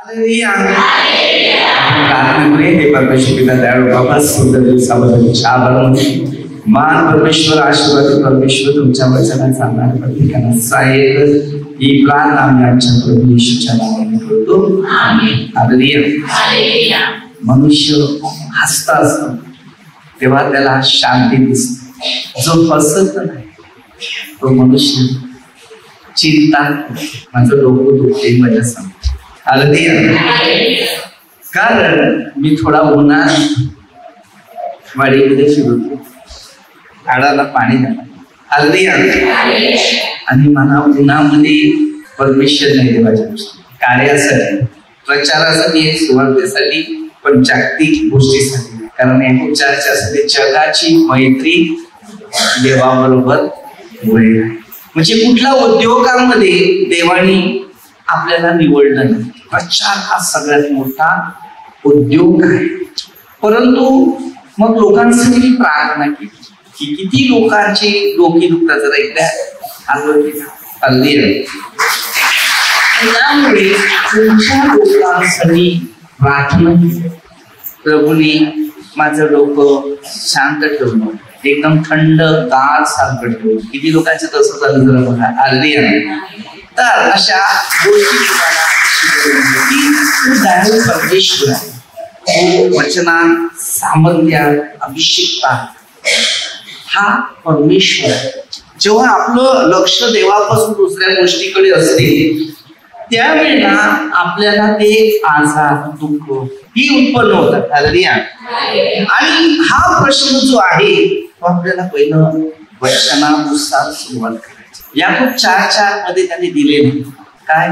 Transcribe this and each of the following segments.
हे परमेश्वर पिता दयाळू बाबा सुंदर दिवसाबद्दल आभार. मान परमेश्वर आशीर्वादी परमेश्वर तुमच्या वचनात सांगणार प्रत्येकाला सहाय्य ही प्रार्थना आम्ही आमच्या प्रभू येशूच्या नावाने करतो. हालेलुया. मनुष्य हसता असतो तेव्हा त्याला शांती दिसते. जो हसत नाही तो मनुष्य चिंता माझं डोकं दुखते माझ्या समोर. कारण मी थोडा उन्हात वाडीमध्ये फिरतो, झाडाला पाणी घाला आणि मला उन्हामध्ये परमिशन नाही देवाच्या गोष्टी कार्यासाठी, प्रचारासाठी, सुवार्थेसाठी, पण जागतिक गोष्टीसाठी. कारण एकूण चर्चासाठी जगाची मैत्री देवाबरोबर होईल. म्हणजे कुठल्या उद्योगामध्ये देवानी आपल्याला निवडलं नाही. प्रचार हा सगळ्यात मोठा उद्योग आहे. परंतु मग लोकांसाठी प्रार्थना केली की किती लोकांची डोकी दुखतात जरा एकदा त्यामुळे तुमच्या लोकांसाठी प्रार्थना केली. प्रभूने माझं डोकं शांत ठेवलं, एकदम थंड गार सारखं ठेवलं. किती लोकांचं तसं झालं जरा बघा. तर अशा गोष्टी तुम्हाला परमेश्वर वचनात सामर्थ्यात अभिषेकता हा परमेश्वर. जेव्हा आपलं लक्ष देवापासून दुसऱ्या गोष्टीकडे असते त्यावेळेला आपल्याला ते आजार दुःख ही उत्पन्न होतात. आणि हा प्रश्न जो आहे तो आपल्याला पहिलं वचनानुसार सुरुवात करायची. याकूब 4:4 मध्ये त्यांनी दिले नाही काय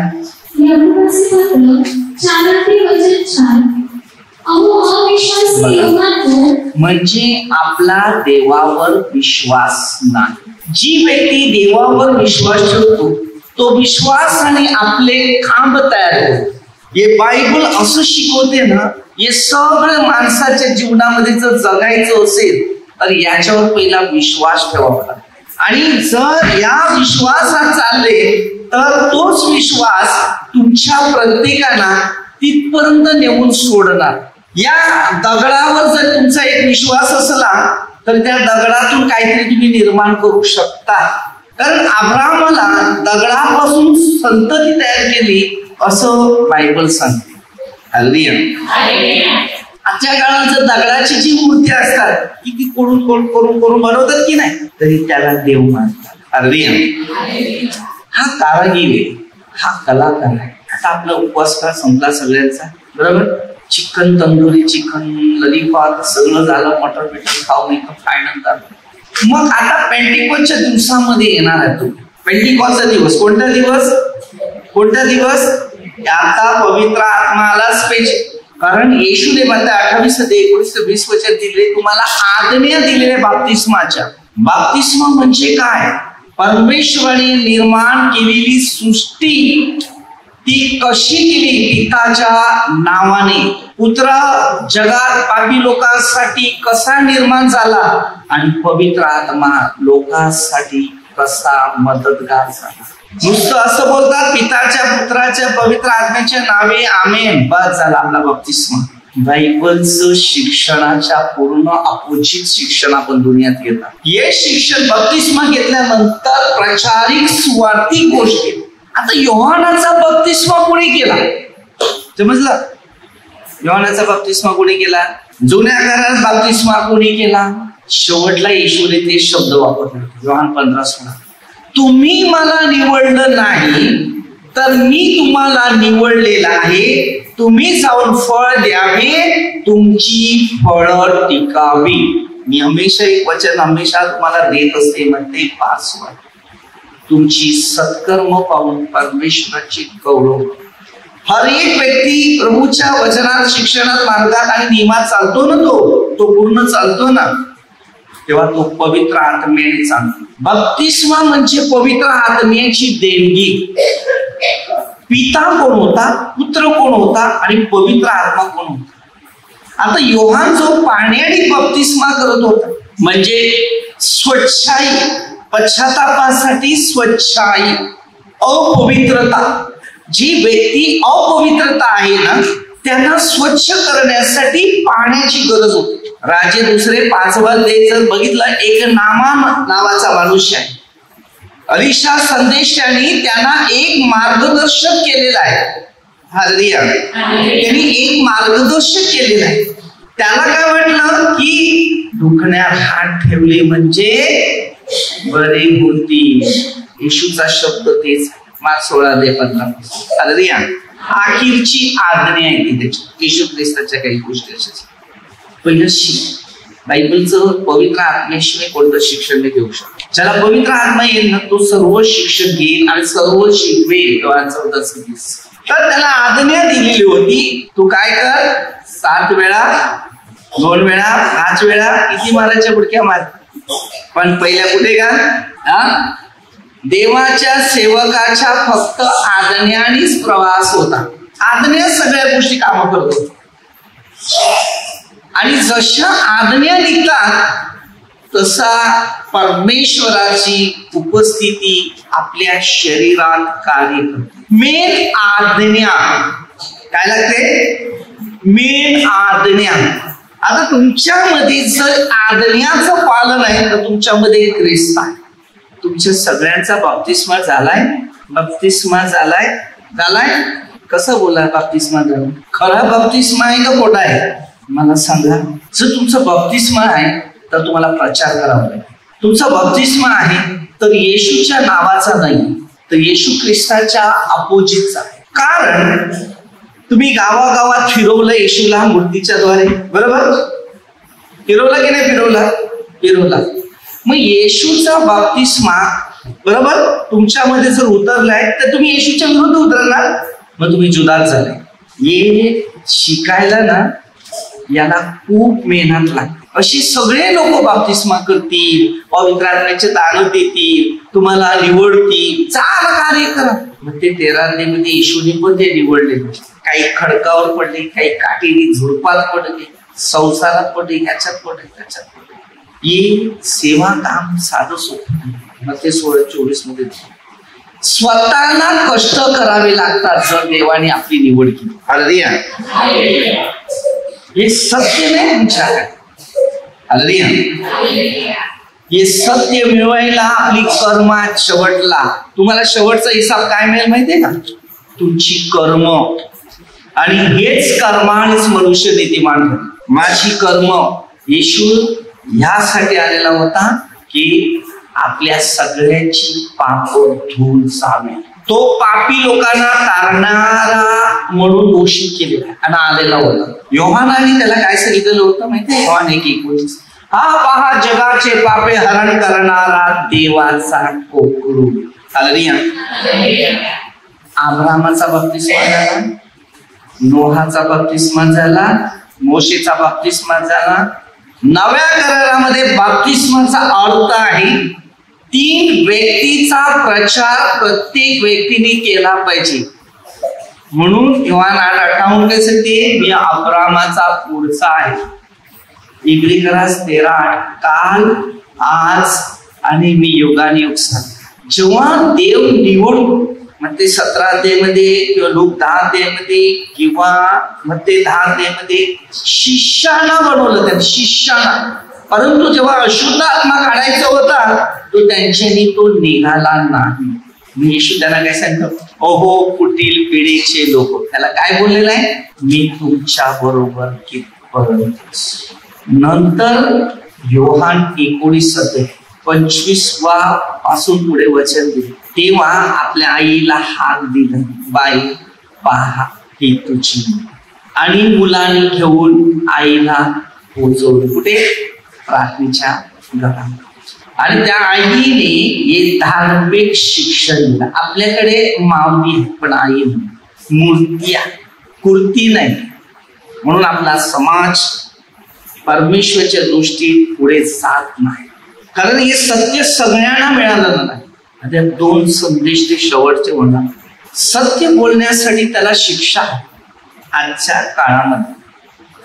म्हणजे आपला देवावर विश्वास नाही. जी व्यक्ती देवावर विश्वास ठेवतो तो विश्वासाने आपले खांब तयार होतो. हे बायबल असं शिकवते ना, हे सगळं माणसाच्या जीवनामध्ये जर जगायचं असेल तर याच्यावर पहिला विश्वास ठेवावा. आणि जर या विश्वासात चालले तर तोच विश्वास तुमच्या प्रत्येकाला तिथपर्यंत नेऊन सोडणार. या दगडावर जर तुमचा एक विश्वास असला तर त्या दगडातून काहीतरी तुम्ही निर्माण करू शकता. कारण अब्राहमाला दगडापासून संतती तयार केली असं बायबल सांगते. आजच्या काळात जर दगडाची जी मूर्ती असतात ती कोरून करून बनवतात की नाही तरी त्याला देव मानतात. हा कारागीर आहे, हा कलाकार आहे. आता आपला उपवास का संपला सगळ्यांचा, बरोबर. चिकन तंदुरी, चिकन लॉलीपॉप सगळं झालं, मटर बिटर खाऊन एकदम फायनल झालं. मग आता पेंटिकॉस्टच्या दिवसामध्ये येणार आहे तो पेंटिकॉस्टचा दिवस. कोणता दिवस आता पवित्र आत्मा आलाच पाहिजे. कारण येशूने म्हणता 28-19-20 वचन दिले, तुम्हाला आज्ञा दिलेल्या बाप्तिस्माच्या. बाप्तिस्मा म्हणजे काय? परमेश्वराने निर्माण केलेली सृष्टी ती कशी केली, पिताच्या नावाने. पुत्र जगात पापी लोकांसाठी कसा निर्माण झाला आणि पवित्र आत्मा लोकांसाठी कसा मदतगार झाला. नुसतं असं बोलतात पिताच्या, पुत्राच्या, पवित्र आत्म्याच्या नावे आमेन, बस झाला आपला बाप्तिस्मा. बायबलचं शिक्षणाच्या पूर्ण अपोजिट शिक्षण आपण दुनियात घेतात. हे शिक्षण बाप्तिस्मा घेतल्यानंतर प्रचारिक स्वार्थिक गोष्टी. आता योहानाचा बाप्तिस्मा कोणी केला समजलं? योहानाचा बाप्तिस्मा कोणी केला? जुन्या करारात बाप्तिस्मा कोणी केला? शेवटला येशूने ते शब्द वापरले. योहान 15:16, तुम्ही मला निवडलं नाही तर मी तुम्हाला निवडलेलं आहे, तुम्ही जाऊन फळ द्यावे, तुमची फळं टिकावी. मी हमेशा एक वचन हमेशा तुम्हाला देत असते, म्हणते 5 वाट. तुमची सत्कर्म पाहून परमेश्वराची गौरव. हर एक व्यक्ती प्रभूच्या वचनात, शिक्षणात, मार्गात आणि नियमात चालतो ना, तो पूर्ण चालतो ना, तेव्हा तो पवित्र आत्म्याने चालतो. बाप्तिस्मा म्हणजे पवित्र आत्म्याची देणगी. पिता कोण होता, पुत्र कोण होता आणि पवित्र आत्मा कोण होता? आता योहान जो पाण्याने बाप्तिस्मा करत होता म्हणजे स्वच्छाई, पश्चातापासाठी स्वच्छाई, अपवित्रता. जी व्यक्ती अपवित्रता आहे ना त्यांना स्वच्छ करण्यासाठी पाण्याची गरज होती. राजे दुसरे 5मध्ये जर बघितलं, एक नामान नावाचा मनुष्य आहे. अलिशा संदेशाने त्यांना एक मार्गदर्शक केलेला आहे. हालेलुया. त्यांनी एक मार्गदर्शक केलेलं आहे. त्याला काय वाटलं की दुखण्यात हात ठेवले म्हणजे बरे होती. येशूचा शब्द तेच. मार्क 16:15. हालेलुया. अखेरची आज्ञा आहे ती त्याची. येशू ख्रिस्ताच्या काही गोष्टी अशाच. पहिलं बायबलचं पवित्र आत्म्याशिवाय कोणतं शिक्षण नाही घेऊ शकत. ज्याला पवित्र आत्मा येईल ना तो सर्व शिक्षण घेईल आणि सर्व शिकवेल. तर त्याला आज्ञा दिलेली होती, तू काय कर, 7 वेळा, 2 वेळा, 5 वेळा, किती मारायच्या बुडक्या मार, पण पहिल्या कुठे का देवाच्या सेवकाच्या फक्त आज्ञानेच प्रवास होता. आज्ञा सगळ्या गोष्टी काम करतो आणि जशा आज्ञा निघतात तसा परमेश्वराची उपस्थिती आपल्या शरीरात कार्य करते. मेन आज्ञा काय लागते? मेन आज्ञा. आता तुमच्यामध्ये जर आज्ञाचं पालन आहे तर तुमच्यामध्ये ख्रिस्त आहे. तुमच्या सगळ्यांचा बाप्तिस्मा झालाय. बाप्तिस्मा झालाय. कसं बोला बाप्तिस्मा झाला? खरा बाप्तिस्मा आहे का खोटा आहे मला सांगा. जर तुमचा बाप्तिस्मा आहे तर तुम्हाला प्रचार करावा लागेल. तुमचा बाप्तिस्मा आहे तर येशूच्या नावाचा नाही तर येशू ख्रिस्ताच्या अपोजिटचा. कारण तुम्ही गावागावात फिरवलं येशूला मूर्तीच्या द्वारे, बरोबर? फिरवला की नाही फिरवला. मग येशूचा बाप्तिस्मा बरोबर तुमच्यामध्ये जर उतरलाय तर तुम्ही येशूच्या विरुद्ध उतरणार. मग तुम्ही जुदात झाले. हे शिकायला ना याला खूप मेहनत लागते. अशी सगळे लोक बाप्तिस्मा करतील, पवित्र आत्म्याचे दान देतील, तुम्हाला निवडतील, चाल कार्य करा. मग ते 13 मध्ये येशूने पण ते निवडले. काही खडकावर पडले, काही काटेरी झुडपात पडले, संसारात पडले, ह्याच्यात पडले, त्याच्यात पडले. ही सेवा काम साधं सोपं. मग ते 16:24 मध्ये स्वतःला कष्ट करावे लागतात जर देवाने आपली निवड केली. हालेलुया. हे सत्य नाही तुमच्याकडे. हालेलुया. हे सत्य मिळवायला आपली कर्मात शेवटला तुम्हाला शेवटचा हिसाब काय मिळेल माहितीये का? तुमची कर्म. आणि हेच कर्मानेच मनुष्य नीतिमान होते. माझी कर्म. येशू ह्यासाठी आलेला होता की आपल्या सगळ्यांची पाप धुवून जावे. तो पापी लोकांना तारणारा म्हणून घोषित केलेला आणि आलेला होता. योहानाने त्याला काय सांगितलेलं होतं माहितीये? योहान 1:19. हा पहा जगाचे पापे हरण करणारा देवाचा कोकरू. हालेलुया. अब्राहामाचा बाप्तिस्मा झाला, नोहाचा बाप्तिस्मा झाला, मोशेचा बाप्तिस्मा झाला. नव्या करारामध्ये बाप्तिस्माचा अर्थ आहे 3 व्यक्तीचा प्रचार प्रत्येक व्यक्तीने केला पाहिजे. म्हणून योहान 8:58 काय सांगते? मी अब्राहामाचा पुढचा आहे. इकडे करा 13:8. काल, आज आणि मी युगानुयुग सांगतो. जेव्हा देव निवडून मग ते 17 मध्ये किंवा लोक 10 मध्ये किंवा मग ते 10 मध्ये शिष्याला बनवलं त्यांनी, शिष्याला. परंतु जेव्हा अशुद्ध आत्मा काढायचा होता तो त्यांच्यानी तो निघाला नाही. मी येशू त्यांना काय सांगतो? ओहो पुढील पिढीचे लोक. त्याला काय बोललेलं आहे? मी तुमच्या बरोबर कितपर्यंत. नंतर योहान 19:25 पासून पुढे वचन दिले. तेव्हा आपल्या आईला हात दिला, बाई पहा ही तुझी. आणि मुलांनी घेऊन आईला पोहोचवलं कुठे? प्रार्थनेच्या घरात. आणि त्या आईने हे धार्मिक शिक्षण दिलं. आपल्याकडे माऊली आहे पण आई मूर्ती आहे, कुर्ती नाही. म्हणून आपला समाज परमेश्वराच्या दृष्टीत पुढे जात नाही. कारण हे सत्य सगळ्यांना मिळालं नाही. आता 2 संदेश ते शेवटचे म्हणणार. सत्य बोलण्यासाठी त्याला शिक्षा आजच्या काळामध्ये.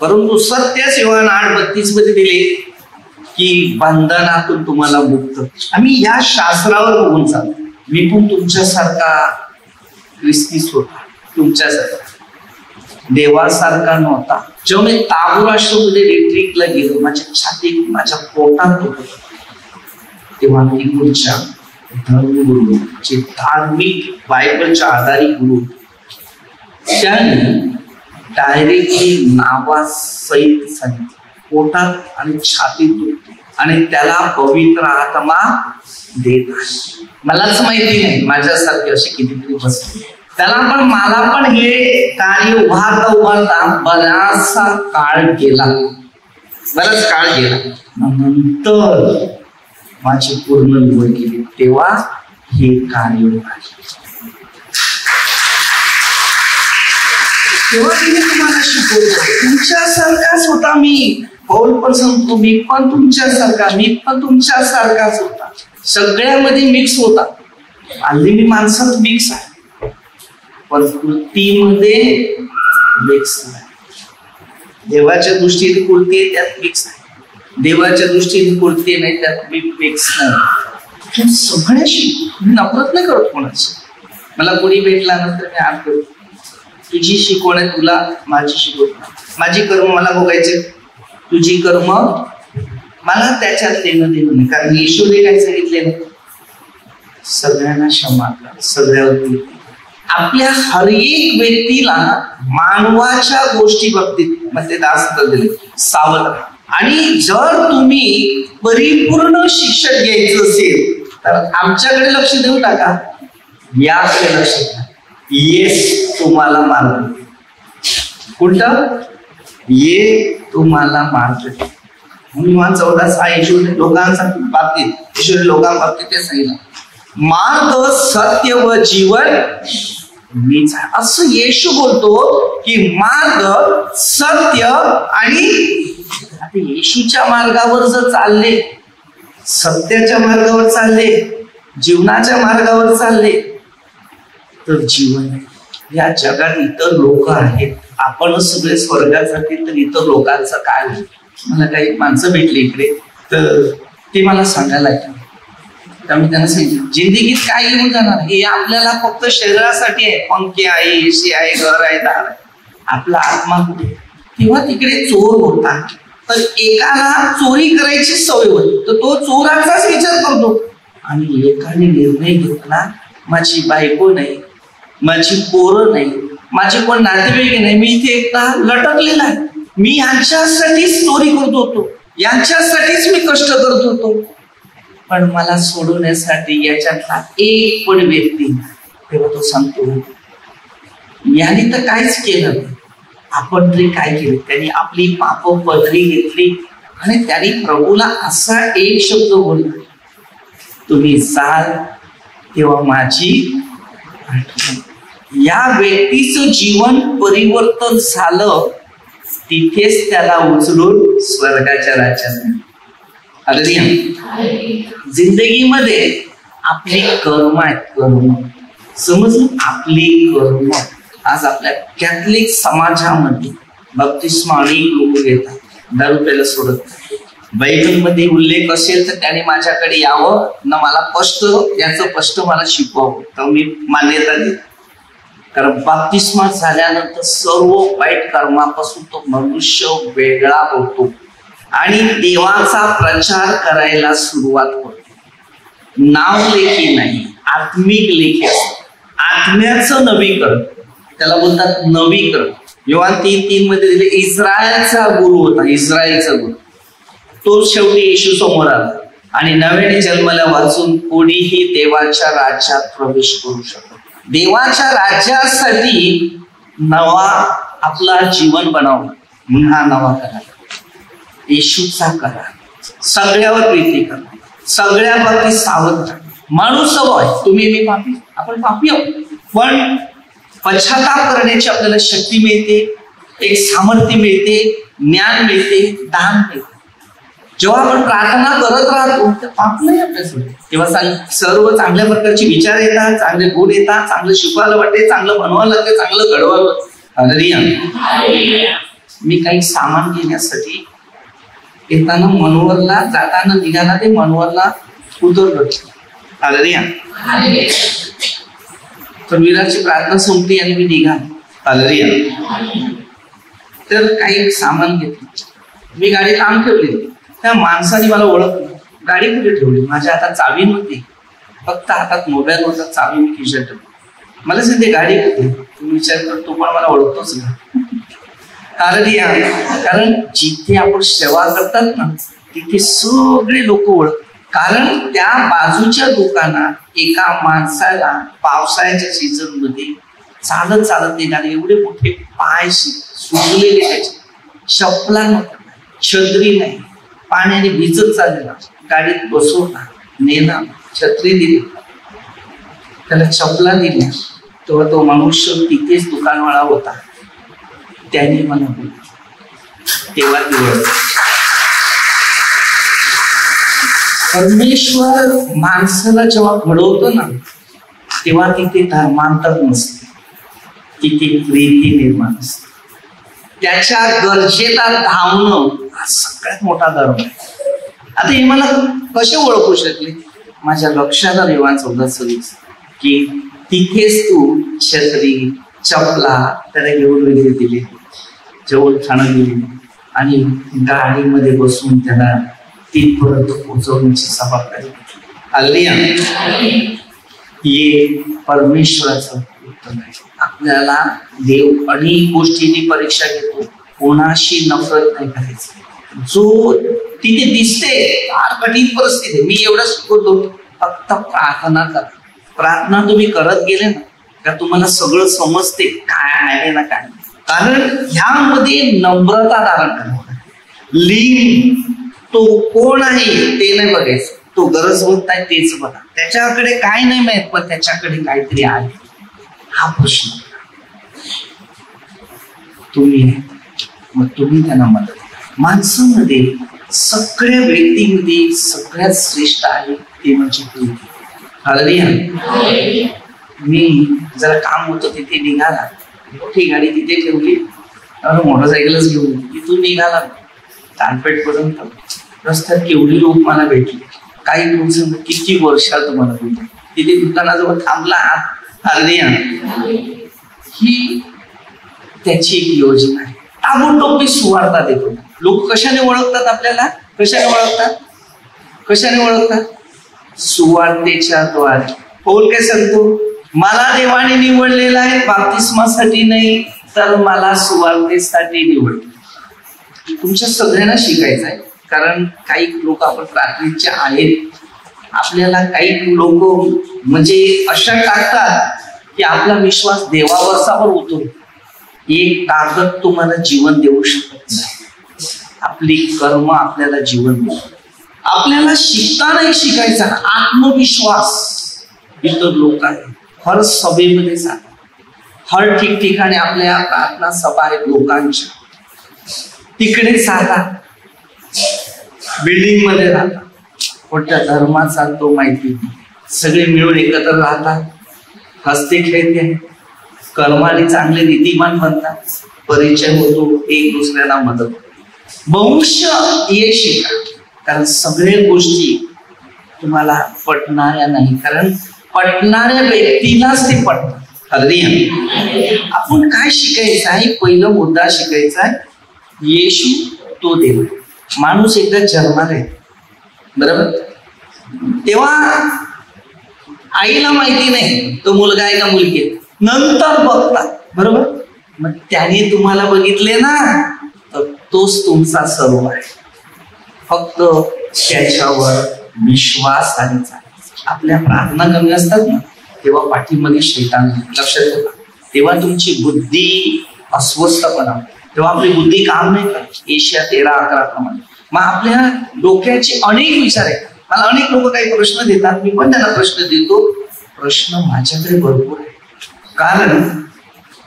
परंतु सत्यच योहान 8:32 मध्ये दिले की बंधनातून तुम्हाला मुक्त. आम्ही या शास्त्रावर बघून चालतो. मी पण तुमच्यासारखा ख्रिस्ती होता. तुमच्यासारखा देवासारखा नव्हता. जेव्हा मी ताबूर आश्रममध्ये रिट्रीटला गेलो, माझ्या छातीत माझ्या पोटात होत, तेव्हा तिकडच्या धर्मगुरु जे धार्मिक बायबलच्या आधारी गुरु, त्यांनी डायरेक्टली नावासहित सांगितलं पोटात आणि छातीत, आणि त्याला पवित्र आत्मा देत आहे. मलाच माहिती नाही माझ्यासारखे असे कितीतरी बसले. त्याला पण मला पण हे कार्य उभारता बराचसा काळ गेला, बराच काळ गेला. नंतर माझी पूर्ण निवड केली, तेव्हा हे कार्य तेव्हा तिने तुम्हाला शिकवलं. तुमच्यासारखाच होता मी, पौल पण सांगतो, मी पण तुमच्यासारखा, मी पण तुमच्यासारखाच होता, सगळ्यामध्ये मिक्स होता. हल्ली मी माणसात मिक्स आहे, पण कृतीमध्ये मिक्स नाही. देवाच्या दृष्टीने कुर्ती आहे त्यात मिक्स आहे, देवाच्या दृष्टीने कुर्ती नाही त्यात मी मिक्स नाही. सगळ्याशी मी नफरत नाही करत कोणाची. मला कोणी भेटला नंतर मी आठ करतो, तुझी शिकवण आहे तुला, माझी शिकवण, माझी कर्म मला बघायचे, तुझी कर्म मला त्याच्यात देणं देणं नाही. कारण येशूने काय सांगितले, सगळ्यांना क्षमा कर, सगळ्यावरती. आपल्या हर एक व्यक्तीला मानवाच्या गोष्टी बाबतीत म्हणजे दास दिले सावध. आणि जर तुम्ही परिपूर्ण शिक्षण घ्यायचं असेल तर आमच्याकडे लक्ष देऊ टाका, याकडे लक्ष द्या. येस तुम्हाला मार्ग, कुठं ये तुम्हाला मार्ग. म्हणून 14:6 येशूने लोकांच्या बाबतीत, येशूने लोकांबाबतीत ते सांगितलं, मार्ग सत्य व जीवन मीच आहे. असं येशू बोलतो की मार्ग सत्य, आणि आता येशूच्या मार्गावर जर चालले, सत्याच्या मार्गावर चालले, जीवनाच्या मार्गावर चालले तर जीवन आहे. या जगात इतर लोक आहेत, आपण सगळे स्वर्गात जातील तर इतर लोकांचं काय होईल. मला काही माणसं भेटली इकडे तर ते मला सांगायला लागले, त्यामुळे त्यांना सांगितलं जिंदगीत काय घेऊन जाणार, हे आपल्याला फक्त शरीरासाठी आहे, पंखे आहे, एसी आहे, घर आहे, दार आहे, आपला आत्मा कुठे. तेव्हा तिकडे चोर होता, तर एकाला चोरी करायची सवय होती, तर तो चोराचाच विचार करतो. आणि एकाने निर्णय घेतला, माझी बायको नाही, माझी पोरं नाही, माझे कोण नातेवाईक नाही, मी इथे एकटा लटकलेला आहे, मी यांच्यासाठीच चोरी करत होतो, यांच्यासाठीच मी कष्ट करत होतो, पण मला सोडवण्यासाठी याच्यातला एक पण व्यक्ती. तेव्हा तो सांगतो, याने तर काहीच केलं नाही, आपण तरी काय केलं. त्यांनी आपली पाप पदरी घेतली आणि त्यांनी प्रभूला असा एक शब्द बोलला, तुम्ही जाल तेव्हा माझी. या व्यक्तीचं जीवन परिवर्तन झालं, तिथेच त्याला उचलून स्वर्गाच्या राज्यात. जिंदगीमध्ये आपली कर्म आहेत, कर्म समजलं, आपली कर्म. आज आपल्या कॅथलिक समाजामध्ये बप्तिस्मा अनेक लोक घेतात, दारू प्यायला सोडत नाही. बायबलमध्ये उल्लेख असेल तर त्याने माझ्याकडे यावं ना, मला स्पष्ट याचं स्पष्ट मला शिकवावं, तर मी मान्यता देतो. कारण बप्तिस्मा झाल्यानंतर सर्व वाईट कर्मापासून तो मनुष्य वेगळा होतो आणि देवाचा प्रचार करायला सुरुवात करतो. नाव लेखी नाही, आत्मिक लेखी असतो. आत्म्याचं नवीकरण, त्याला बोलतात नवीकरण. योहान 3:3 मध्ये दिले, इस्रायलचा गुरु होता, इस्रायलचा गुरु, तो शेवटी येशू समोर आला आणि नव्याने जन्माला वाचून कोणीही देवाच्या राज्यात प्रवेश करू शकतो. देवाच्या राज्यासाठी नवा आपला जीवन बनवणं म्हणून हा नवा करा, येशूचा करा, सगळ्यावर प्रीती करा, सगळ्या बाबतीत सावध राहा. माणूस सवय, तुम्ही मी पापी, आपण पापी आहोत, पण पश्चाताप करण्याची आपल्याला शक्ती मिळते, एक सामर्थ्य मिळते, ज्ञान मिळते, दान मिळते. जेव्हा आपण प्रार्थना करत राहतो तर पाप नाही आपल्यासोबत, तेव्हा सर्व चांगल्या प्रकारचे विचार येतात, चांगले गुण येतात, चांगलं शिकवायला वाटते, चांगलं बनवायला लागते, चांगलं घडवायला. मी काही सामान घेण्यासाठी येताना मनोहरला, जाताना निघाला ते मनोहरला उतरलं. तर विराची प्रार्थना संपली आणि मी निघालो. हालेलुया. तर काही सामान घेतलं, मी गाडी लांब ठेवली. त्या माणसाने मला ओळखलं, गाडी कुठे ठेवली. माझ्या हातात चावी नव्हती, फक्त हातात मोबाईल होता, चावी मी खिशात ठेवली. मला सांगते गाडी कुठे. तुम्ही विचार करतो पण मला ओळखतोच ना. कारण जिथे आपण सेवा करतात ना तिथे सगळे लोक ओळखतात. कारण त्या बाजूच्या दुकानात एका माणसाला पावसाळ्याच्या सीझन मध्ये चालत चालत येणारे एवढे मोठे पाय सुजलेले, त्याचे चपला नव्हता, छत्री नाही, पाण्याने भिजत चाललेला, गाडीत बसवला, नेला, छत्री दिली, त्याला चपला दिल्या. तेव्हा तो मनुष्य तिथेच दुकानवाळा होता. त्याने मला बोलला, तेव्हा परमेश्वर माणसाला जेव्हा घडवतो ना तेव्हा तिथे धर्मांतर नसते, तिथे प्रीती निर्माण असते. त्याच्या गरजेला धावणं हा सगळ्यात मोठा धर्म आहे. आता हे मला कसे ओळखू शकले. माझ्या लक्षात आलं 14:26 की तिथेच तू छत्री, चपला त्याला घेऊन वगैरे दिले, जेवण खाणं दिले आणि गाडीमध्ये बसून त्याला तिथपर्यंत पोहोचवण्याची जबाबदारी. हालेलुया. हे परमेश्वराचं उत्तर आहे. आपल्याला देव अनेक गोष्टींची परीक्षा घेतो. कोणाशी नफरत नाही करायचं. जो तिथे दिसते फार कठीण परिस्थिती, मी एवढं शिकवतो, फक्त प्रार्थना करा. प्रार्थना तुम्ही करत गेले ना का तुम्हाला सगळं समजते काय आहे ना काय. कारण ह्यामध्ये नम्रता धारण करा. लिंग तो कोण आहे ते नाही बघायचं, तो गरजवंत आहे तेच बघा. त्याच्याकडे काय नाही माहित पण त्याच्याकडे काहीतरी आहे, हा प्रश्न. तुम्ही मग तुम्ही त्यांना मदत. माणसामध्ये सगळ्या व्यक्तीमध्ये सगळ्यात श्रेष्ठ आहे ते म्हणजे प्रीती. हालेलुया. मी जरा काम होतं तिथे निघाला, मोठी गाडी तिथे ठेवली, मोटरसायकलच घेऊन तिथून निघाला तानपेठ पर्यंत. रस्त्यात केवढी लोक मला भेटली, काही लोक सांगतात किती वर्षात तुम्हाला भेटले. तिथे दुकानाजवळ थांबला. हालेलुया. ही त्याची एक योजना आहे. ताबडतोब सुवार्ता देतो. लोक कशाने ओळखतात आपल्याला, कशाने ओळखतात सुवार्तेच्या द्वारे. पौल काय सांगतो, मला देवाने निवडलेला आहे बाप्तिस्मासाठी नाही तर मला सुवार्तेसाठी निवडले. तुमच्या सगळ्यांना शिकायचं आहे. कारण काही लोक आपण प्रार्थनेचे आहेत, आपल्याला काही लोक म्हणजे अशा टाकतात की आपला विश्वास देवावरचावर उतरतो. एक कागद तुम्हाला जीवन देऊ शकत नाही, आपली कर्म आपल्याला जीवन देऊ. आपल्याला शिकतानाही शिकायचा आत्मविश्वास. इतर लोक आहेत, हर सभेमध्ये जातात, हर ठिकठिकाणी आपल्या प्रार्थना सभा आहेत लोकांच्या, तिकडे जातात, बिल्डिंग मध्ये राहतात, कोणत्या धर्माचा तो माहिती, सगळे मिळून एकत्र राहतात, हसते खेळते, कर्माने चांगले नीतिमान बनतात, परिचय होतो, एक दुसऱ्याला मदत. भविष्य हे शिका. कारण सगळ्या गोष्टी तुम्हाला पटणाऱ्या नाही, कारण पटणाऱ्या व्यक्तीलाच ते पटतात. हालेलुया. आपण काय शिकायचं आहे, पहिला मुद्दा शिकायचा आहे, येशू तो देव. माणूस एकदा जन्माला आहे बरोबर, तेव्हा आईला माहिती नाही तो मुलगा आहे का मुलगी आहे, नंतर बघतात बरोबर. मग त्याने तुम्हाला बघितले ना तर तोच तुमचा सर्व आहे. फक्त त्याच्यावर विश्वास आणि आपल्या प्रार्थना कमी असतात ना तेव्हा पाठीमध्ये शैतान लक्षात ठेवा. तेव्हा तुमची बुद्धी अस्वस्थपणा, तेव्हा आपली बुद्धी काम नाही करत. एशिया 13:11 प्रमाणे. मग आपल्या डोक्याचे अनेक विचार आहेत. मला अनेक लोक काही प्रश्न देतात, मी पण त्यांना प्रश्न देतो. प्रश्न माझ्याकडे भरपूर आहे. कारण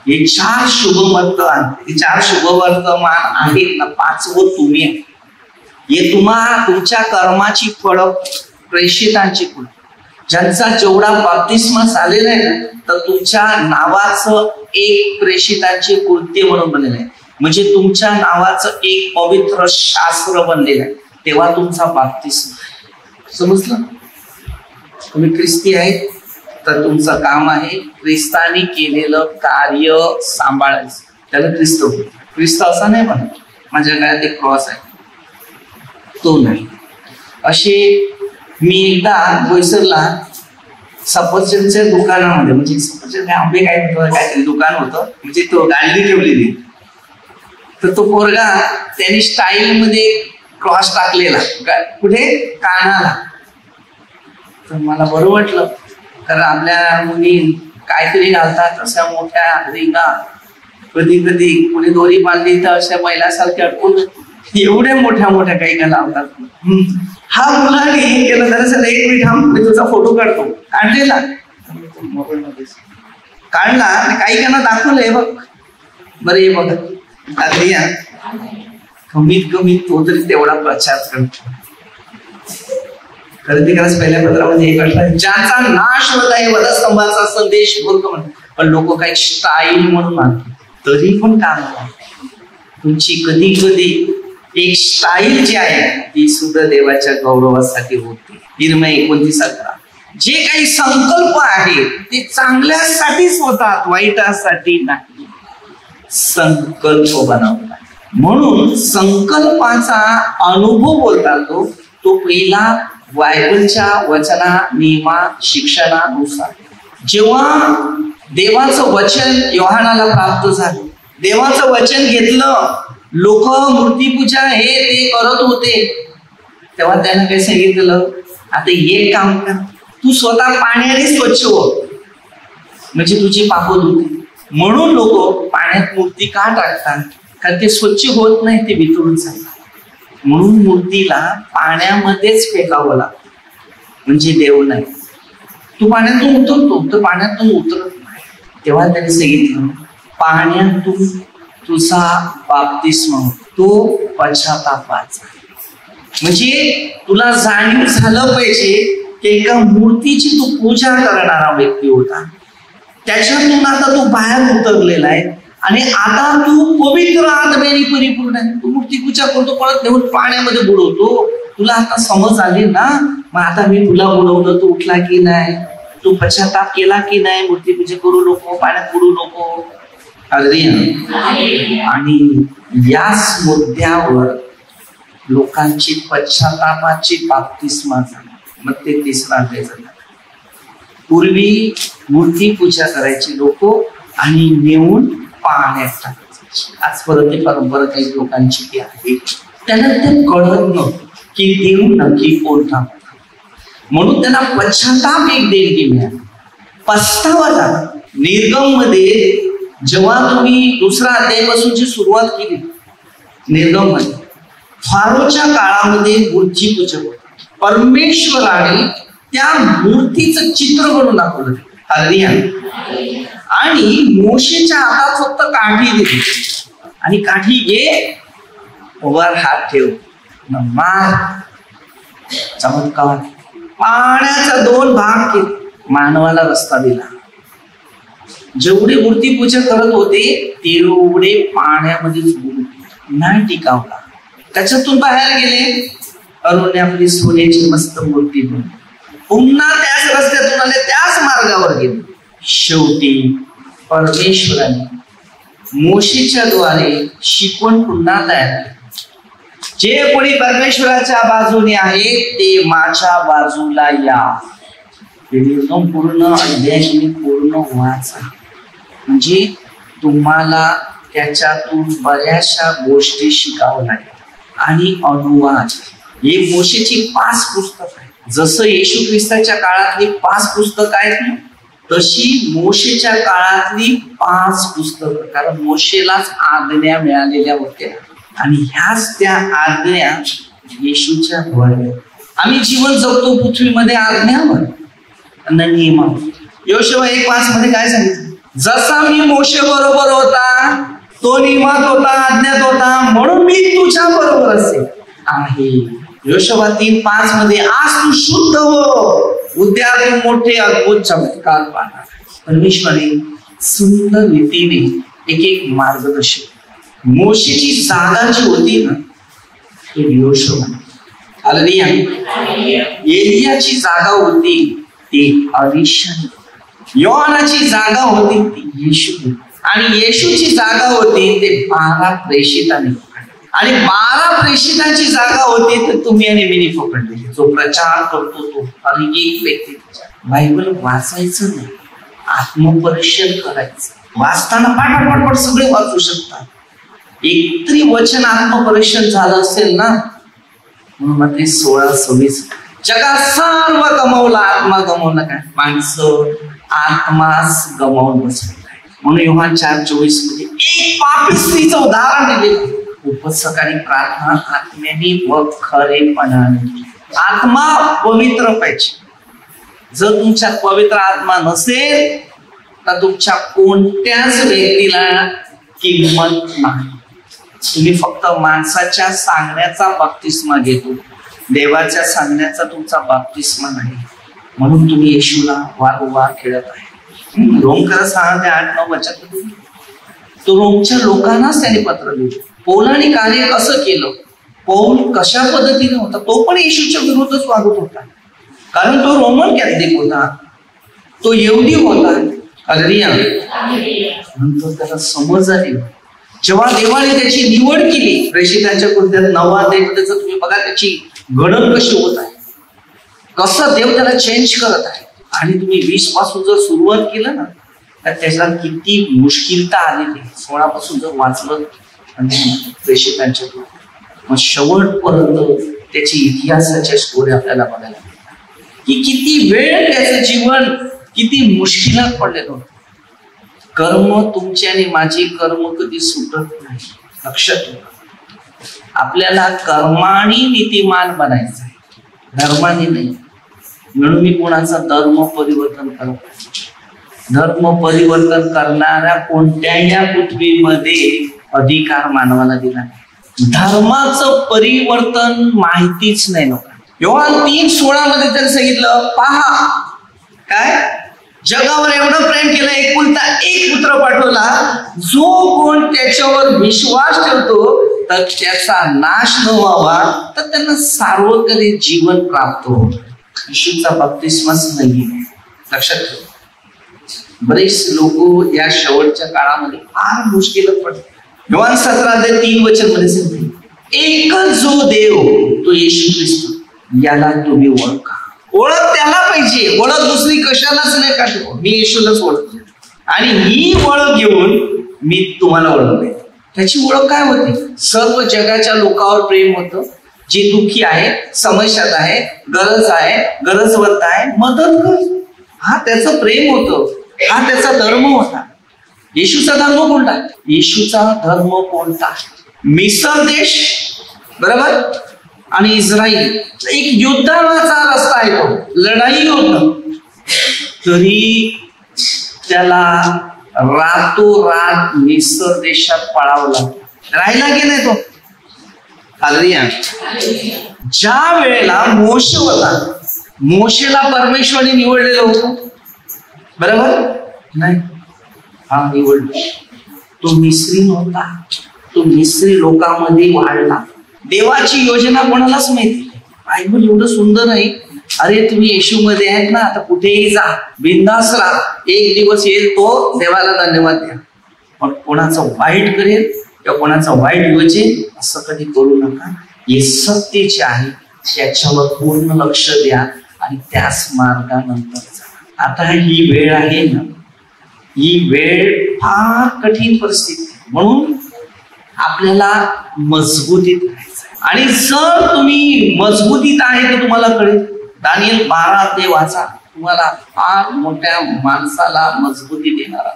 हे 4 शुभवर्तमान, हे 4 शुभवर्तमान आहेत ना, 5वं तुम्ही आहे. हे तुमच्या कर्माची फळं, प्रेषितांची फळं. ज्यांचा जेवढा बाप्तिस्मा झालेला आहे ना तर तुमच्या नावाचं एक प्रेषितांचे कृत्य म्हणून बनलेलं आहे. म्हणजे तुमच्या नावाचं एक पवित्र शास्त्र बनलेलं आहे. तेव्हा तुमचा बाप्तिस्मा. समजलं? तुम्ही ख्रिस्ती आहेत, तर तुमचं काम आहे ख्रिस्तानी केलेलं कार्य सांभाळायचं. त्याला ख्रिस्त असा नाही म्हणत माझ्या गळ्यात एक क्रॉस आहे, तो नाही. असे मी एकदा बोईसरला सफरचंदच्या दुकानामध्ये, म्हणजे सफरचंद आंबे काहीतरी दुकान होतं, म्हणजे तो गाडी ठेवलेली, तर तो पोरगा त्यांनी स्टाईल मध्ये क्रॉस टाकलेला कुठे कानाला. तर मला बरं वाटलं, कारण आपल्या मुली काहीतरी घालतात अशा मोठ्या रिंगा, कधी कधी कुणी दोरी बांधली तर अशा बैलासारख्या अडकून एवढ्या मोठ्या मोठ्या काही का लावतात. हा मुलाने हे केलं, दरअसल एक मिनिट मी तुझा फोटो काढतो, काढलेला मोबाईल मध्ये काढला, काही काना दाखवलंय बघ, बरं हे बघ कमीत कमी तो तरी तेवढा प्रचार करतो. खरेदी करायचं पहिल्या पत्रामध्ये एक अडलं, ज्याचा नाश होत आहे वधस्तंभाचा संदेश बोलतो, पण लोक काही स्टाईल म्हणून मानतात. तरी पण काम तुमची कधी कधी एक स्टाईल जी आहे ती सुद्धा देवाच्या गौरवासाठी होते. निर्मय 29:11. जे काही संकल्प आहे ते चांगल्यासाठीच होतात, वाईटासाठी नाही. संकल्प बनवतात, म्हणून संकल्पाचा अनुभव बोलतात तो पहिला बायबलच्या वचना नियमा शिक्षणानुसार. जेव्हा देवाचं वचन योहानाला प्राप्त झालं, देवाचं वचन घेतलं, लोक मूर्तीपूजा हे ते करत होते, तेव्हा त्यानं काय सांगितलं, आता एक काम कर, तू स्वतः पाण्याने स्वच्छ हो, म्हणजे तुझी पाप धुते. म्हणून लोक पाण्यात मूर्ती का टाकतात, कारण ते स्वच्छ होत नाही, ते वितळून जातात. म्हणून मूर्तीला पाण्यामध्येच फेकावं लागतं, म्हणजे देव नाही. तू पाण्यातून उतरतो तर पाण्यातून उतरत नाही. तेव्हा त्याने सांगितलं, पाण्यातून तुझा बाप्तिस्मा, तो पश्चातापाचा. म्हणजे तुला जाणीव झालं पाहिजे की एका मूर्तीची तू पूजा करणारा व्यक्ती होता, त्याच्यातून आता तू बाहेर उतरलेला आहे आणि आता तू पवित्र आत्म्याने परिपूर्ण आहे. तू मूर्ती पूजा करतो, परत नेऊन पाण्यामध्ये बुडवतो. तुला आता समज आली ना, मग आता मी तुला बुडवलं, तू उठला की नाही, तू पश्चाताप केला की नाही, मूर्ती पूजा करू नको, पाण्यात बुडू नको. आणि याच मुद्द्यावर लोकांची पश्चातापाची बाप्तिस्मा झाली. मग ते तिसरा अध्याय झाला. पूर्वी मूर्ती पूजा करायची लोक आणि नेऊन पाण्यात टाकायची. आज परत ही परंपरा काही लोकांची ती आहे. त्यांना ते कळत नव्हतं की देव नक्की कोणता होता, म्हणून त्यांना पश्चाताप एक देणगी मिळाली, पस्तावा झाला. निर्गम मध्ये जेव्हा तुम्ही दुसरा अध्यायापासूनची सुरुवात केली, निर्गम मध्ये फारोच्या काळामध्ये मूर्ती पूजा होती. परमेश्वराने त्या मूर्तीचं चित्र बनवून दाखवलं. आणि मोशेच्या हातात फक्त काठी दिली आणि काठी घे, वर हात ठेव, मार. चमत्कार. पाण्याचा 2 भाग केले, मानवाला रस्ता दिला. जेवढे मूर्ती पूजा करत होते तेवढे पाण्यामध्येच नाही टिकावला. त्याच्यातून बाहेर गेले, अरुणने आपली सोन्याची मस्त मूर्ती बनवली, पुन्हा त्याच रस्त्यातून आले, त्याच मार्गावर गेले. शेवटी परमेश्वराने मोशेच्या द्वारे शिकवण पुन्हा तयार केली. जे कोणी परमेश्वराच्या बाजूने आहे ते माझ्या बाजूला या. पूर्ण अध्याय पूर्ण वाचा, म्हणजे तुम्हाला त्याच्यातून बऱ्याचशा गोष्टी शिकावं लागेल. आणि अनुवाद, हे मोशेची 5 पुस्तक आहे. जसं येशू ख्रिस्ताच्या काळातली 5 पुस्तक आहेत, तशी मोशेच्या काळातली 5 पुस्तकं, कारण मोशेलाच आज्ञा मिळालेल्या होत्या आणि ह्याच त्या आज्ञा येशूच्या द्वारे आम्ही जीवन जगतो पृथ्वीमध्ये आज्ञावर आणि नियमावर. योशुआ 1:5 मध्ये काय सांगितलं, जसा मी मोशे बरोबर होता, तो नियमात होता, आज्ञात होता, म्हणून मी तुझ्या बरोबर असेल आहे. योशुआ 3:5 मध्ये आज तू शुद्ध हो, उद्या तू मोठे अद्भुत चमत्कार पाहणार. परमेश्वराने सुंदर रीतीने एक मार्गदर्शन. मोशेची जागा जी होती ना, ती योशुआ. हालेलुया. एलियाची जागा होती ती अलिशा. योहानाची जागा होती ती येशू, आणि येशूची जागा होती ते 12 प्रेषितांनी, आणि 12 प्रेषितांची जागा होती तर तुम्ही आणि मी पकडले. जो प्रचार करतो तो आणि एक व्यक्ती. बायबल वाचायचं नाही, आत्मपरीक्षण करायचं. वाचताना पाठ सगळे वाचू शकतात. एक तरी वचन आत्मपरीक्षण झालं असेल ना. म्हणून मग ते 16:26 जगात सर्व गमावला, आत्मा गमावला काय? माणसं आत्माच गमावून बसले. म्हणून योहान 4:24 मध्ये एक पापी स्त्रीचं उदाहरण दिले. उपसकाळी प्रार्थना आत्म्याने व खरेपणाने. आत्मा पवित्र पाहिजे. जर तुमच्यात पवित्र आत्मा नसेल तर तुमच्या कोणत्याच व्यक्तीला किंमत नाही. तुम्ही फक्त माणसाच्या सांगण्याचा बाप्तिस्मा घेतो, देवाच्या सांगण्याचा तुमचा बाप्तिस्मा नाही. म्हणून तुम्ही येशूला वारंवार खेळत आहे. रोमकर 6:8-9 वचन तो रोमच्या लोकांनाच त्याने पत्र लिहिलं. पौलाने कार्य कसं केलं, पौल कशा पद्धतीने होता, तो पण येशूच्या विरोधात वागत होता. कारण तो रोमन कॅथलिक होता, तो यहुदी होता. नंतर त्याला समज आली जेव्हा देवाने त्याची निवड केली. प्रेषितांच्या कृत्यात 9 त्याचं तुम्ही बघा त्याची घडण कशी होत आहे, कसं देव त्याला चेंज करत आहे. आणि तुम्ही 20 पासून जर सुरुवात केलं ना तर त्याला किती मुश्किलता आलेली. 16 पासून जर वाचलं प्रेषितांच्या मग शेवटपर्यंत त्याची इतिहासाच्या स्टोरी आपल्याला बघायला मिळतात की किती वेळ त्याचं जीवन किती मुश्किलात पडलेलं होतं. कर्म तुमची आणि माझी कर्म कधी सुटत नाही. लक्षात ठेवा, आपल्याला कर्माने नीतिमान बनायचं आहे, धर्माने नाही. म्हणून मी कोणाचा धर्म परिवर्तन करत. धर्म परिवर्तन करणाऱ्या कोणत्याही पृथ्वीमध्ये अधिकार मानवाला दिला नाही. धर्माचं परिवर्तन माहितीच नाही लोकांना. योहान 3:16 मध्ये त्याने सांगितलं, पहा काय जगावर एवढं प्रेम केलं, एकुलता एक पुत्र पाठवला, जो कोण त्याच्यावर विश्वास ठेवतो तर त्याचा नाश न व्हावा तर त्यांना सार्वकालिक जीवन प्राप्त हो. येशूचा बप्तिस्माच नाही. लक्षात ठेवा, बरेच लोक या शेवटच्या काळामध्ये फार मुश्किलात पडतात. योहान 17:3 मध्ये सांगते, एकच जो देव तो येशू ख्रिस्त याला तुम्ही ओळखा. ओळख त्याला पाहिजे, ओळख दुसरी कशालाच नाही का. मी येशूलाच ओळखतो आणि ही ओळख घेऊन मी तुम्हाला ओळखले. त्याची ओळख काय होती? सर्व जगाच्या लोकांवर प्रेम होतं. जे दुःखी आहे, समस्यात आहे, गरज आहे, गरजवंत आहे, मदत कर. हा त्याचं प्रेम होतं, हा त्याचा धर्म होता. येशूचा धर्म कोणता? येशूचा धर्म कोणता? मिसर देश बरोबर आणि इस्रायल एक युद्धाचा रस्ता आहे, तो लढाई होत. तरी त्याला रातोरात मिसर देशात पळावला. राहिला की नाही तो? हालेलुया. ज्या वेळेला मोशे होता, मोशेला परमेश्वराने निवडलेलं होतं बरोबर नाही? हा निवडला. तो मिस्री नव्हता, तो मिस्री लोकांमध्ये वाढला. देवाची योजना कोणालाच माहिती. बायबल एवढं सुंदर आहे. अरे तुम्ही येशू मध्ये आहेत ना, आता कुठेही जा, बिंदास राहा, एक दिवस येईल तो देवाला धन्यवाद द्या. पण कोणाचं वाईट करेल किंवा कोणाचं वाईट योजेल असं कधी करू नका. हे सत्य जे आहे त्याच्यावर पूर्ण लक्ष द्या आणि त्याच मार्गानंतर जा. आता ही वेळ आहे ना, ही वेळ फार कठीण परिस्थिती, म्हणून आपल्याला मजबूतीत राहायचं. आणि जर तुम्ही मजबूतीत आहे तर तुम्हाला कळेल. दानिएल 12 वाचा, तुम्हाला फार मोठ्या माणसाला मजबूती देणारा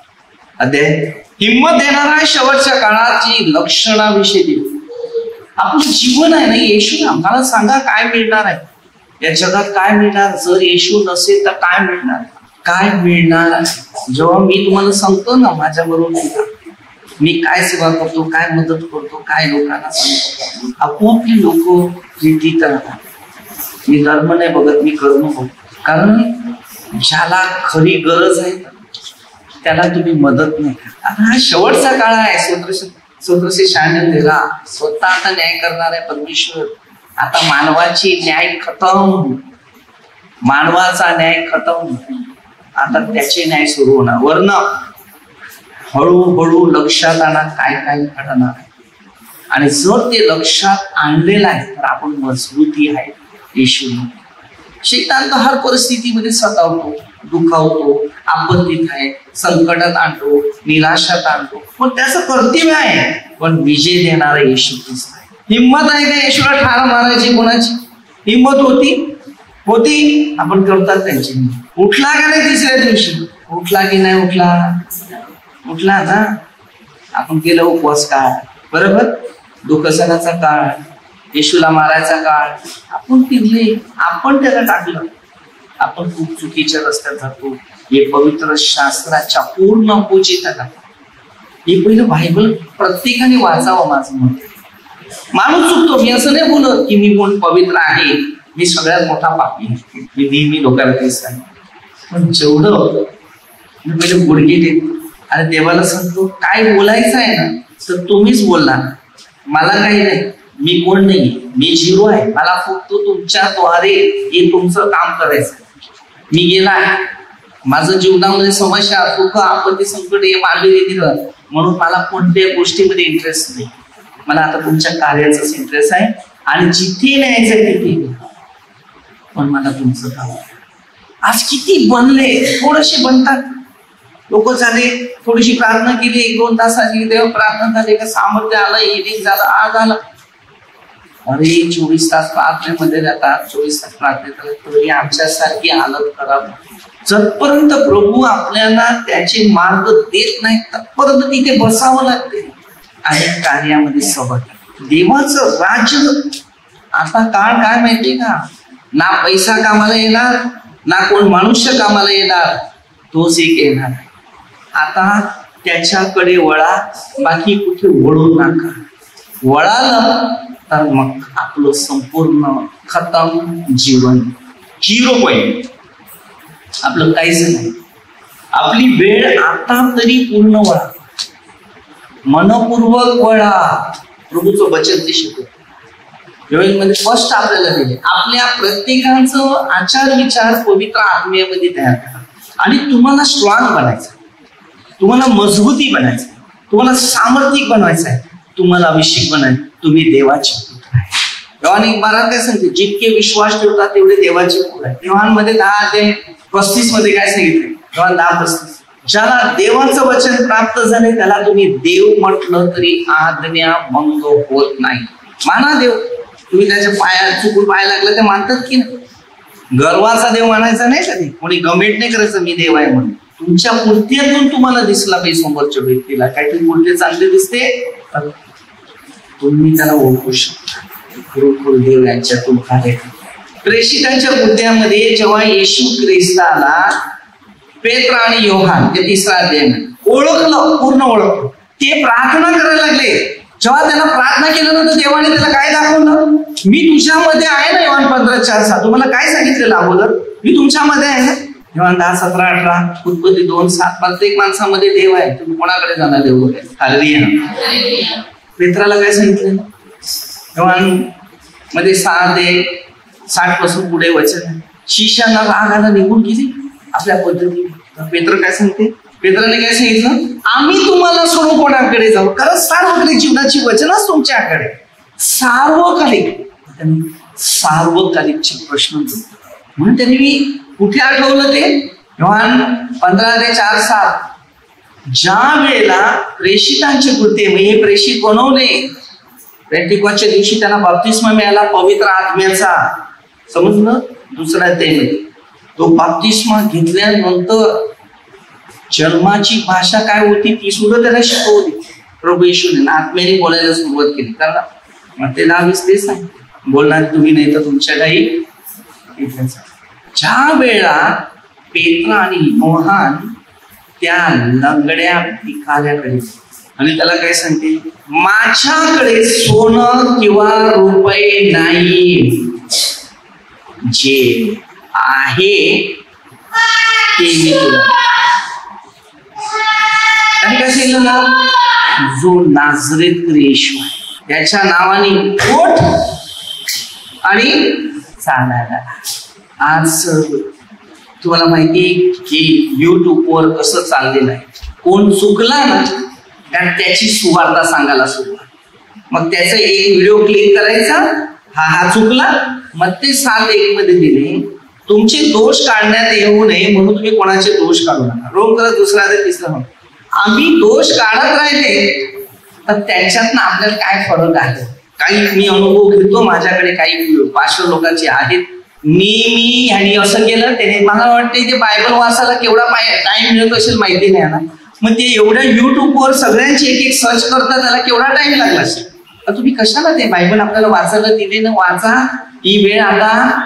अध्याय, हिंमत देणारा शेवटच्या काळाची लक्षणाविषयी दिली. आपलं जीवन आहे ना, येशू आम्हाला सांगा काय मिळणार आहे या जगात, काय मिळणार. जर येशू नसेल तर काय मिळणार, काय मिळणार. जेव्हा मी तुम्हाला सांगतो ना माझ्या बरोबर मी काय सेवा करतो, काय मदत करतो, काय लोकांना सांगतो, आपोआपली लोक प्रीती करतात. मी धर्म नाही बघत, मी कर्म बघतो. कारण ज्याला खरी गरज आहे त्याला तुम्ही मदत नाही करता. हा शेवटचा काळ आहे. 1796 स्वतः आता न्याय करणार आहे परमेश्वर. आता मानवाची न्याय खतम, मानवाचा न्याय खतम. आता त्याचे न्याय सुरू होणार. वर्ण हळूहळू लक्षात आणा काय काय घडणार आहे. आणि जर ते लक्षात आणलेलं आहे तर आपण मजबूती आहे येशू. शैतान तर हर परिस्थितीमध्ये सतावतो, दुखावतो, आपत्तीत आहे, संकटात आणतो, निराशात आणतो, पण त्याचं कर्तव्य आहे. पण विजय देणारा येशू ख्रिस्त आहे. हिंमत आहे का येशूला ठार मारायची? कोणाची हिंमत होती? आपण करतात त्यांची. उठला का नाही तिसऱ्या दिवशी? उठला की नाही उठला ना. आपण केलं उपवास काळ, बरोबर, दुःखसणाचा काळ, येशूला मारायचा काळ आपण केले, आपण त्याला टाकलं. आपण खूप चुकीच्या रस्त्यात जातो. हे पवित्र शास्त्राच्या पूर्ण अपोजिट आहे. हे पहिलं बायबल प्रत्येकाने वाचावं. माझं मत, माणूस चुकतो. मी असं नाही बोलत की मी कोण पवित्र आहे, मी सगळ्यात मोठा पापी, मी नेहमी लोकांना तेच सांग. पण जेवढं मी पहिले गुडघे टेकतो आणि देवाला सांगतो काय बोलायचं आहे ना तर तुम्हीच बोलणार, मला काही नाही, मी कोण नाही, मी झिरो आहे. मला फक्त तुमच्याद्वारे हे तुमचं काम करायचं. मी गेला आहे, माझं जीवनामध्ये समस्या, दुःख, आपत्ती, संकट हे मानवी दिलं, म्हणून मला कोणत्याही गोष्टीमध्ये इंटरेस्ट नाही. मला आता तुमच्या कार्याचाच इंटरेस्ट आहे आणि जिथे न्यायचंय तिथे. पण मला तुमचं काम. आज किती बनले, थोडेसे बनतात लोक. झाले थोडीशी प्रार्थना केली, 1-2 तासाची देव प्रार्थना झाली का सामर्थ्य आलं, हिलिंग झालं, आज आलं. अरे 24 तास प्रार्थनेमध्ये जातात, 24 तास प्रार्थनेत तरी आमच्यासारखी हालत खराब. जरपर्यंत प्रभू आपल्याला त्याचे मार्ग देत नाही तत्पर्यंत तिथे बसावं लागते आणि कार्यामध्ये सहभाग. देवाचं राज्य आता काळ काय माहितीये का? ना पैसा कामाला येणार, ना कोण मनुष्य कामाला येणार, तोच एक येणार. आता त्याच्याकडे वळा, बाकी कुठे वळू नका. वळालं तर मग आपलं संपूर्ण खतम जीवन, 0 पॉइंट, आपलं काहीच नाही. आपली वेळ आता तरी पूर्ण वळा, मनपूर्वक वळा. प्रभूचं वचन ते शिकवतो. मध्ये स्पष्ट आपल्याला दिले, आपल्या प्रत्येकाचं आचार विचार पवित्र आत्म्यामध्ये तयार करा. आणि तुम्हाला स्ट्रॉंग बनायचं, तुम्हाला मजबूती बनायचं, तुम्हाला सामर्थ्यिक बनवायचं आहे, तुम्हाला अभिषेक बनायचं. तुम्ही देवाचे पुत्र आहे. योहान 1:12 काय सांगते? जितके विश्वास ठेवतात तेवढे देवाचे पुत्र आहे. योहानमध्ये 10:35 मध्ये काय सांगितले? योहान 10:35, ज्याला देवाचं वचन प्राप्त झाले त्याला तुम्ही देव म्हटलं तरी आज्ञा भंग होत नाही. माना देव. तुम्ही त्याच्या पाया चुकून पाया लागलं ते मानतात की नाही? गर्वाचा देव मानायचा नाही कधी. कोणी कमेंट नाही करायचं मी देव आहे म्हणून. तुमच्या मूर्तीतून तुम्हाला दिसला पाहिजे समोरच्या व्यक्तीला काहीतरी मूर्ती चांगली दिसते, तुम्ही त्याला ओळखू शकता. खरोखर देव यांच्यातून कार्य करतो. प्रेषितांच्या मुद्द्यामध्ये जेव्हा येशू ख्रिस्ताला पेत्र आणि योहान ते 3रा अध्याय ओळखलं, पूर्ण ओळखलं, ते प्रार्थना करायला लागले. जेव्हा त्यांना प्रार्थना केल्यानंतर देवाने त्याला काय दाखवलं? मी तुझ्यामध्ये आहे ना. योहान 15:4-6 तुम्हाला काय सांगितलेलं अगोदर? मी तुमच्यामध्ये आहे ना. योहान 10:17-18, उत्पत्ती 2:7 प्रत्येक माणसामध्ये देव आहे. तुम्ही कोणाकडे जाणार देव वगैरे? हालेलुया. पेत्राला काय सांगितलं? योहान मध्ये 6:60 पासून पुढे वचन, शिष्यांना राग आला, निघून गेली आपल्या पद्धतीने. पेत्र काय सांगते? पेत्राने काय सांगितलं? आम्ही तुम्हाला सोडून कोणाकडे जाऊ? कारण सार्वकालिक जीवनाची वचनच तुमच्याकडे. सार्वकालिकचे प्रश्न म्हणून त्यांनी कुठे आठवलं ते? योहान 15:4-7, ज्या वेळेला प्रेषितांचे कृत्य, हे प्रेषित बनवले, पेंटिकॉस्टच्या दिवशी त्यांना बाप्तिस्मा मिळाला पवित्र आत्म्याचा. समजलं? 2रा अध्यायामध्ये तो बाप्तिस्मा घेतल्यानंतर जन्माची भाषा काय होती ती सुद्धा त्याला शिकवली. प्रभू येशूने आत्म्याने बोलायला सुरुवात केली. कारण मग ते 10:20 ते सांग, बोलणार तुम्ही नाही तर तुमच्या काही. ज्या वेळा पेत्र आणि योहान त्या लंगड्या भिकाऱ्याकडे आणि त्याला काय सांगते? माझ्याकडे सोनं किंवा रुपये नाही, जे आहे ते मी तुला. आणि काय सांगितलं ना? जो नाझरेत येशू त्याच्या नावाने उठ आणि चालायला. आज तुम्हाला माहिती की युट्यूबवर कसं चाललेलं आहे, कोण चुकला ना कारण त्याची सुवार्ता सांगायला सुरुवात. मग त्याचा एक व्हिडिओ क्लिक करायचा, हा चुकला, मग ते 7:1 मध्ये दिले. तुमचे दोष काढण्यात येऊ नये म्हणून तुम्ही कोणाचे दोष काढू नका. रोग करत दुसरा ते तिसरा. आम्ही दोष काढत राहिले तर त्याच्यातनं आपल्याला काय फरक आहे. काही मी अनुभव घेतो, माझ्याकडे काही पाचशे लोकांचे आहेत. मी ह्यांनी असं केलं त्याने, मला वाटते ते बायबल वाचायला केवढा टाइम मिळत असेल माहिती नाही ना. मग ते एवढ्या युट्यूबवर सगळ्यांची एक सर्च करता त्याला केवढा टाइम लागला असेल. तुम्ही कशाला ते बायबल आपल्याला वाचायला दिले ना, वाचा. ही वेळ आता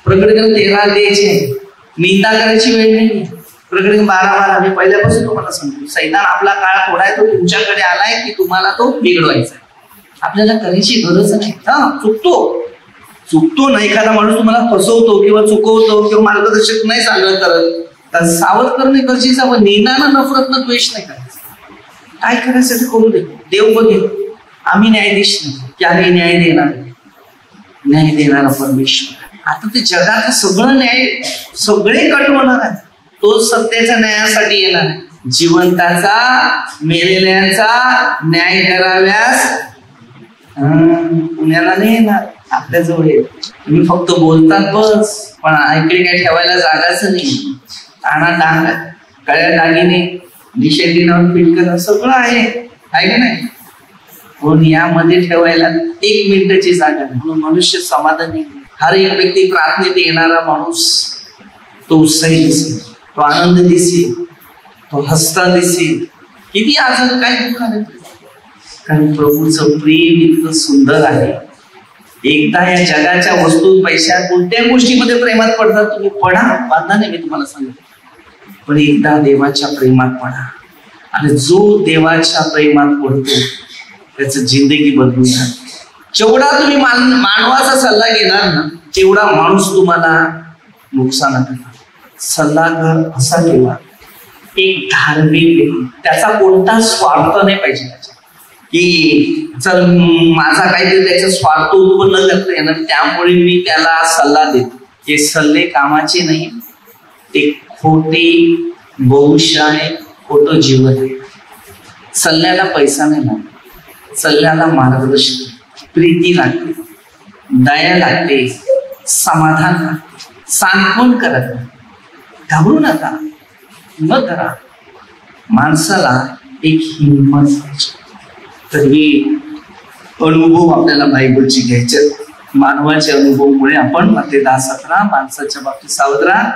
प्रकटीकरण 13 द्यायचे, निंदा करायची वेळ नाही. प्रकटीकरण 12 मी पहिल्यापासून तुम्हाला सांगतो, सैतान आपला काळ थोडा आहे, तो तुमच्याकडे आलाय की तुम्हाला तो बिघडवायचा. आपल्याला करायची गरज नाही. चुकतो ना एखादा माणूस तुम्हाला फसवतो किंवा चुकवतो किंवा मार्गदर्शक नाही चांगलं करत तर सावध करणे गरजेचं. पण निंदानं नफरतनं द्वेष नाही करायचं. काय करायचं ते करू दे, देव बघेल. आम्ही न्यायाधीश नाही की आम्ही न्याय देणारा परमेश्वर. आता ते जगात सगळं न्याय सगळे कट होणार आहे. तो सत्याच्या न्यायासाठी येणार आहे. जिवंताचा मेलेल्यांचा न्याय कराव्यास पुण्याला नाही येणार, आपल्या जवळ येईल. तुम्ही फक्त बोलतात बस, पण इकडे काय ठेवायला जागाच नाही. टाणा टांग गळ्या दागिने दिशेनं फिट करणं सगळं आहे का नाही. म्हणून यामध्ये ठेवायला 1 मिनिटाची जागा नाही. म्हणून मनुष्य समाधानी. हर एक व्यक्ती प्रार्थनेत येणारा माणूस तो उत्साही दिसेल, तो आनंद दिसेल, तो हसता दिसेल. किती आजार काय दुःख आहे, कारण प्रभूचं प्रेम इतकं सुंदर आहे. एकदा या जगाच्या वस्तू पैशा कोणत्या गोष्टीमध्ये प्रेमात पडतात तुम्ही पडा, बांधा नाही मी तुम्हाला सांगितलं, पण एकदा देवाच्या प्रेमात पडा. आणि जो देवाच्या प्रेमात पडतो त्याचं जिंदगी बदलून जाते. जेवढा तुम्ही मानवाचा सल्ला घेणार ना तेवढा माणूस तुम्हाला नुकसानात येणार. सल्लागार असा ठेवा एक धार्मिक व्यक्ती, त्याचा कोणता स्वार्थ नाही पाहिजे त्याचा, की चल माझा काहीतरी त्याचा स्वार्थ उत्पन्न करता येणार त्यामुळे मी त्याला सल्ला देतो. ते सल्ले कामाचे नाही, ते खोटे भविष्य आहे, खोटं जीवन आहे. सल्ल्याला पैसा नाही लागतो, सल्ल्याला मार्गदर्शन, प्रीती लागते, दया लागते, समाधान लागते, सांत्वन करत घाबरू नका, न करा. माणसाला एक हिंमत पाहिजे. तर हे अनुभव आपल्याला बायबलची घ्यायचे. मानवाच्या अनुभवामुळे आपण मत्ते 10:17 माणसाच्या बाबतीत सावध राहा.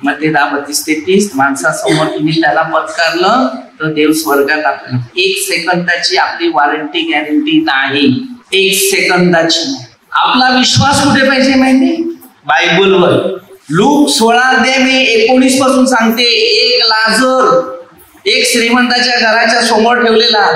मत्ते 10:32-33 माणसासमोर तुम्ही त्याला पत्कारलं तर देव स्वर्गात आपल्याला 1 सेकंदाची आपली वॉरंटी गॅरंटी नाही. 1 सेकंदाची. आपला विश्वास कुठे पाहिजे माहिती, बायबलवर. लूक 16:19 पासून सांगते, एक लाजर एक श्रीमंताच्या घराच्या समोर ठेवलेला,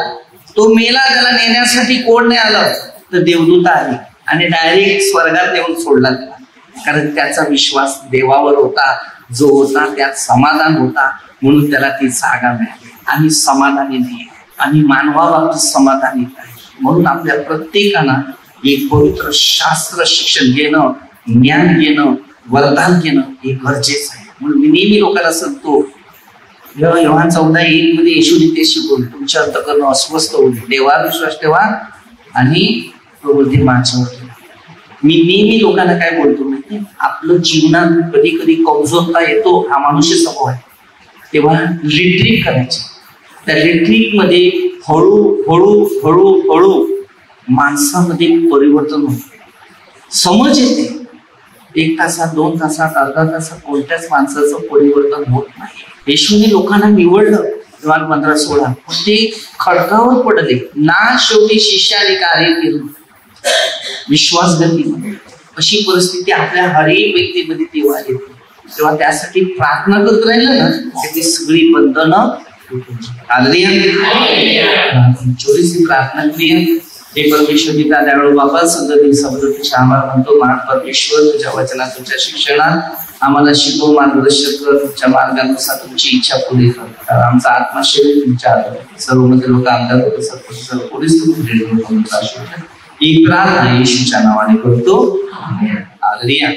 तो मेला, त्याला नेण्यासाठी कोण नाही आलं तर देवदूत आले आणि डायरेक्ट स्वर्गात नेऊन सोडला त्याला. कारण त्याचा विश्वास देवावर होता, जो होता त्यात समाधान होता, म्हणून त्याला ती जागा मिळाली. आम्ही समाधानी नाही, आम्ही मानवाबाबतीत समाधानी नाही. म्हणून आपल्या प्रत्येकानं एक पवित्र शास्त्र शिक्षण घेणं, ज्ञान घेणं, वरदान घेणं हे गरजेचं आहे. म्हणून मी नेहमी लोकांना सांगतो, योहान 14:1 मध्ये येशूने ते शिकवलं, तुमच्या अंतःकरण अस्वस्थ होऊ दे, देवावर विश्वास ठेवा आणि प्रवृत्ती माझ्यावर ठेवा. मी नेहमी लोकांना काय बोलतो माहिती, आपलं जीवनात कधी कधी कमजोरता येतो, हा मनुष्य स्वभाव आहे. तेव्हा रिट्रीट करायचे. त्या रिट्रीट मध्ये हळू हळू माणसामध्ये परिवर्तन होते, समज येते. 1 तासात 2 तासात अर्धा तासात कोणत्याच माणसाचं परिवर्तन होत नाही. येशूने लोकांना निवडलं योहान 15:16, पण ते खडकावर पडले ना. शेवटी शिष्याने कार्य केलं विश्वासगती. अशी परिस्थिती आपल्या हरेक व्यक्तीमध्ये तेव्हा येते. तेव्हा त्यासाठी प्रार्थना करत राहिलं ना ती सगळी बंधनं छोटीशी प्रार्थना केली. हे परमेश्वर पिता दयाळू बाबा, सगळं शब्द तुझ्या आम्हाला म्हणतो, मान परमेश्वर तुझ्या वचनात तुझ्या शिक्षणात आम्हाला शिकव, मार्गदर्शक कर, तुमच्या मार्गानुसार तुमची इच्छा पुरी कर. कारण आमचा आत्मा शरीर तुमच्या सर्व मध्ये लोक आमदार सर्व पोलीस ही प्रार्थना येशूच्या नावाने करतो. हालेलुया.